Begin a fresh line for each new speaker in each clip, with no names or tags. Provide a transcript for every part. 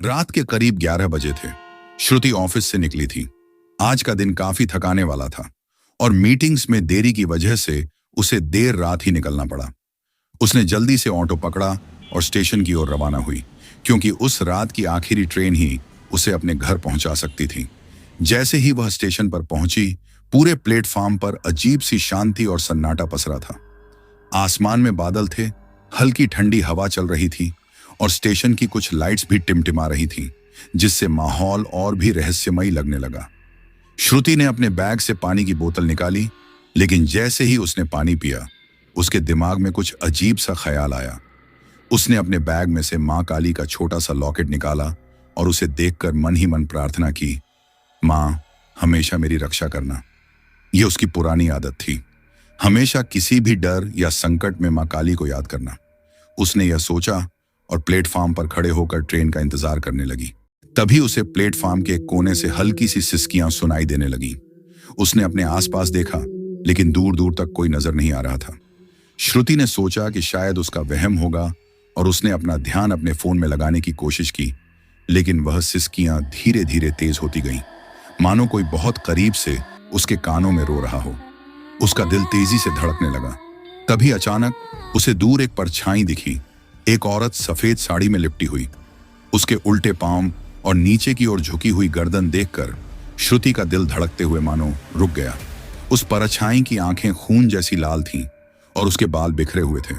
रात के करीब 11 बजे थे। श्रुति ऑफिस से निकली थी। आज का दिन काफी थकाने वाला था और मीटिंग्स में देरी की वजह से उसे देर रात ही निकलना पड़ा। उसने जल्दी से ऑटो पकड़ा और स्टेशन की ओर रवाना हुई, क्योंकि उस रात की आखिरी ट्रेन ही उसे अपने घर पहुंचा सकती थी। जैसे ही वह स्टेशन पर पहुंची, पूरे प्लेटफॉर्म पर अजीब सी शांति और सन्नाटा पसरा था। आसमान में बादल थे, हल्की ठंडी हवा चल रही थी और स्टेशन की कुछ लाइट्स भी टिमटिमा रही थीं, जिससे माहौल और भी रहस्यमयी लगने लगा। श्रुति ने अपने बैग से पानी की बोतल निकाली, लेकिन जैसे ही उसने पानी पिया, उसके दिमाग में कुछ अजीब सा ख्याल आया। उसने अपने बैग में से माँ काली का छोटा सा लॉकेट निकाला और उसे देखकर मन ही मन प्रार्थना की, माँ, हमेशा मेरी रक्षा करना। यह उसकी पुरानी आदत थी, हमेशा किसी भी डर या संकट में माँ काली को याद करना। उसने यह सोचा और प्लेटफॉर्म पर खड़े होकर ट्रेन का इंतजार करने लगी। तभी उसे प्लेटफॉर्म के कोने से हल्की सी सिसकियां सुनाई देने लगीं। उसने अपने आसपास देखा, लेकिन दूर दूर तक कोई नजर नहीं आ रहा था। श्रुति ने सोचा कि शायद उसका वहम होगा और उसने अपना ध्यान अपने फोन में लगाने की कोशिश की, लेकिन वह सिसकियां धीरे धीरे तेज होती गईं, मानो कोई बहुत करीब से उसके कानों में रो रहा हो। उसका दिल तेजी से धड़कने लगा। तभी अचानक उसे दूर एक परछाई दिखी। एक औरत सफेद साड़ी में लिपटी हुई, उसके उल्टे पांव और नीचे की ओर झुकी हुई गर्दन देखकर श्रुति का दिल धड़कते हुए मानो रुक गया। उस परछाई की आंखें खून जैसी लाल थीं और उसके बाल बिखरे हुए थे,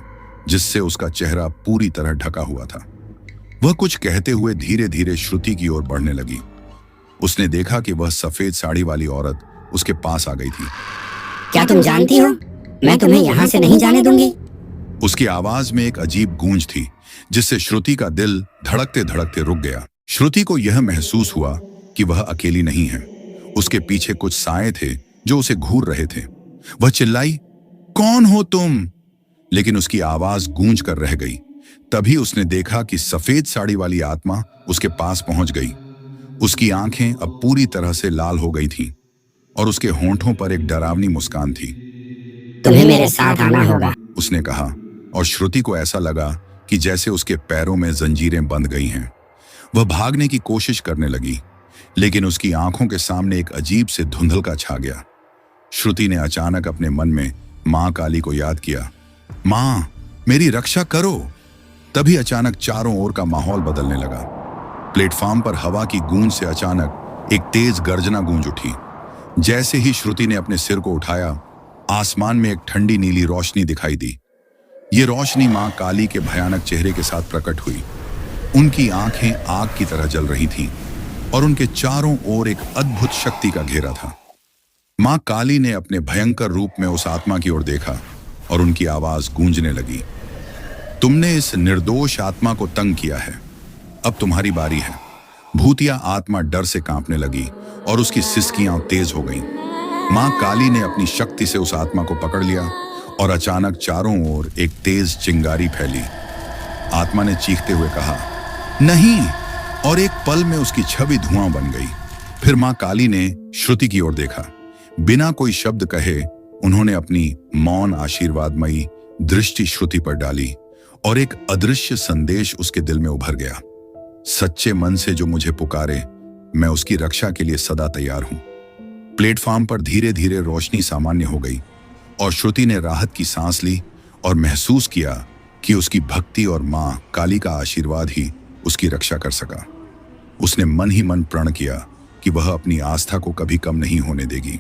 जिससे उसका चेहरा पूरी तरह ढका हुआ था। वह कुछ कहते हुए धीरे धीरे श्रुति की ओर बढ़ने लगी। उसने देखा कि वह सफेद साड़ी वाली औरत उसके पास आ गई थी।
क्या तुम जानती हो, मैं तुम्हें यहाँ से नहीं जाने दूंगी।
उसकी आवाज में एक अजीब गूंज थी, जिससे श्रुति का दिल धड़कते धड़कते रुक गया। श्रुति को यह महसूस हुआ कि वह अकेली नहीं है। उसके पीछे कुछ साए थे जो उसे घूर रहे थे। वह चिल्लाई, कौन हो तुम? लेकिन उसकी आवाज गूंज कर रह गई। तभी उसने देखा कि सफेद साड़ी वाली आत्मा उसके पास पहुंच गई। उसकी आंखें अब पूरी तरह से लाल हो गई थीं और उसके होंठों पर एक डरावनी मुस्कान थी।
तुम्हें मेरे साथ आना होगा,
उसने कहा, और श्रुति को ऐसा लगा कि जैसे उसके पैरों में जंजीरें बंध गई हैं। वह भागने की कोशिश करने लगी, लेकिन उसकी आंखों के सामने एक अजीब से धुंधलका छा गया। श्रुति ने अचानक अपने मन में माँ काली को याद किया, माँ, मेरी रक्षा करो। तभी अचानक चारों ओर का माहौल बदलने लगा। प्लेटफॉर्म पर हवा की गूंज से अचानक एक तेज गर्जना गूंज उठी। जैसे ही श्रुति ने अपने सिर को उठाया, आसमान में एक ठंडी नीली रोशनी दिखाई दी। ये रोशनी माँ काली के भयानक चेहरे के साथ प्रकट हुई। उनकी आंखें आग की तरह जल रही थीं और उनके चारों ओर एक अद्भुत शक्ति का घेरा था। माँ काली ने अपने भयंकर रूप में उस आत्मा की ओर देखा और उनकी आवाज गूंजने लगी, तुमने इस निर्दोष आत्मा को तंग किया है, अब तुम्हारी बारी है। भूतिया आत्मा डर से कांपने लगी और उसकी सिसकियां तेज हो गईं। माँ काली ने अपनी शक्ति से उस आत्मा को पकड़ लिया और अचानक चारों ओर एक तेज चिंगारी फैली। आत्मा ने चीखते हुए कहा, नहीं, और एक पल में उसकी छवि धुआं बन गई। फिर माँ काली ने श्रुति की ओर देखा। बिना कोई शब्द कहे उन्होंने अपनी मौन आशीर्वादमयी दृष्टि श्रुति पर डाली और एक अदृश्य संदेश उसके दिल में उभर गया, सच्चे मन से जो मुझे पुकारे, मैं उसकी रक्षा के लिए सदा तैयार हूं। प्लेटफॉर्म पर धीरे धीरे रोशनी सामान्य हो गई और श्रुति ने राहत की सांस ली और महसूस किया कि उसकी भक्ति और माँ काली का आशीर्वाद ही उसकी रक्षा कर सका। उसने मन ही मन प्रण किया कि वह अपनी आस्था को कभी कम नहीं होने देगी।